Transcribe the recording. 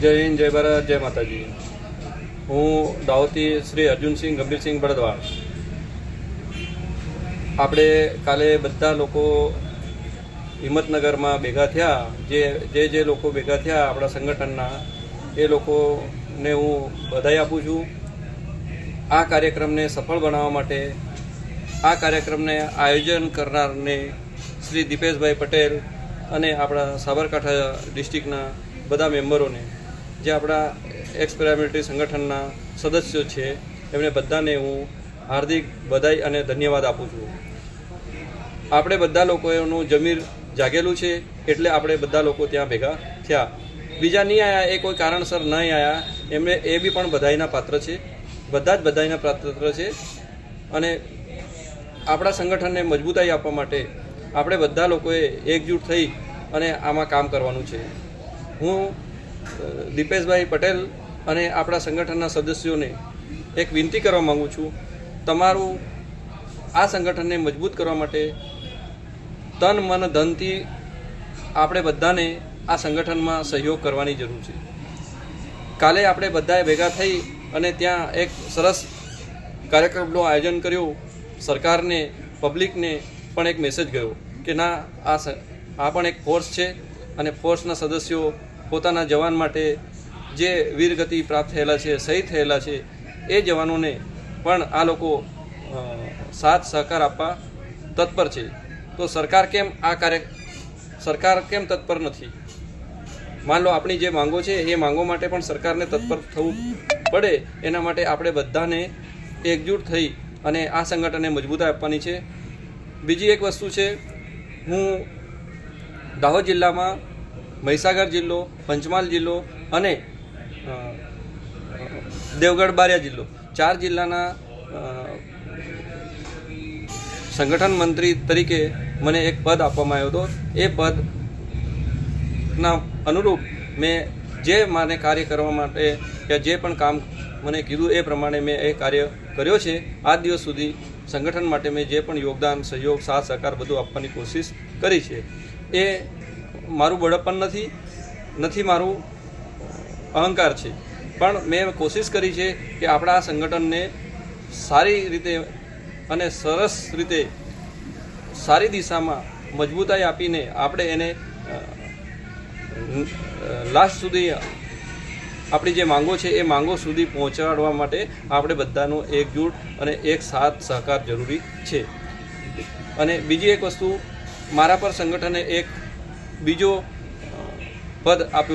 જય હિન્દ, જય ભારત, જય માતાજી। હું દાહોદથી શ્રી અર્જુનસિંહ ગંભીરસિંહ બળદવાળ। આપણે કાલે બધા લોકો હિંમતનગરમાં ભેગા થયા, જે લોકો ભેગા થયા આપણા સંગઠનના, એ લોકોને હું બધાઈ આપું છું। આ કાર્યક્રમને સફળ બનાવવા માટે આ કાર્યક્રમને આયોજન કરનારને શ્રી દીપેશભાઈ પટેલ અને આપણા સાબરકાંઠા ડિસ્ટ્રિક્ટના બધા મેમ્બરોને, જે આપણા એક્સ પેરામિલિટરી સંગઠનના સદસ્યો છે, એમને બધાને હું હાર્દિક બધાઈ અને ધન્યવાદ આપું છું। આપણે બધા લોકોનું જમીર જાગેલું છે એટલે આપણે બધા લોકો ત્યાં ભેગા થયા। બીજા નહીં આવ્યા, એ કોઈ કારણસર નહીં આવ્યા, એમને એ બી પણ બધાઈના પાત્ર છે, બધા જ બધાઈના પાત્ર છે। અને આપણા સંગઠનને મજબૂતાઈ આપવા માટે આપણે બધા લોકોએ એકજૂટ થઈ અને આમાં કામ કરવાનું છે। હું દીપેશભાઈ પટેલ અને આપણા સંગઠનના સદસ્યોને એક વિનંતી કરવા માગું છું, તમારું આ સંગઠનને મજબૂત કરવા માટે તન મન ધનથી આપણે બધાને આ સંગઠનમાં સહયોગ કરવાની જરૂર છે। કાલે આપણે બધાએ ભેગા થઈ અને ત્યાં એક સરસ કાર્યક્રમનું આયોજન કર્યું। સરકારને, પબ્લિકને પણ એક મેસેજ ગયો કે ના, આ પણ એક ફોર્સ છે અને ફોર્સના સદસ્યો પોતાના જવાન માટે જે વીરગતિ પ્રાપ્ત થયેલા છે, શહીદ થયેલા છે, એ જવાનોને પણ આ લોકો સાથ સહકાર આપવા તત્પર છે। તો સરકાર કેમ તત્પર નથી? માન લો આપણી જે માંગો છે એ માંગો માટે પણ સરકારને તત્પર થવું પડે। એના માટે આપણે બધાને એકજૂટ થઈ અને આ સંગઠનને મજબૂતાઈ આપવાની છે। બીજી એક વસ્તુ છે, હું દાહોદ જિલ્લામાં મહીસાગર જિલ્લો, પંચમહાલ જિલ્લો અને દેવગઢ બારિયા જિલ્લો, 4 જિલ્લાના સંગઠન મંત્રી તરીકે મને એક પદ આપવામાં આવ્યો હતો। એ પદના અનુરૂપ મેં જે મને કાર્ય કરવા માટે કે જે પણ કામ મને કીધું એ પ્રમાણે મેં એ કાર્ય કર્યો છે। આજ દિવસ સુધી સંગઠન માટે મેં જે પણ યોગદાન, સહયોગ, સાથ સહકાર બધું આપવાની કોશિશ કરી છે। એ મારું બળપણ નથી, મારું અહંકાર છે, પણ મેં કોશિશ કરી છે કે આપણા આ સંગઠનને સારી રીતે અને સરસ રીતે, સારી દિશામાં મજબૂતાઈ આપીને આપણે એને લાસ્ટ સુધી આપણી જે માંગો છે એ માંગો સુધી પહોંચાડવા માટે આપણે બધાનો એકજૂટ અને એક સાથ સહકાર જરૂરી છે। અને બીજી એક વસ્તુ, મારા પર સંગઠને એક બીજો પદ આપ્યો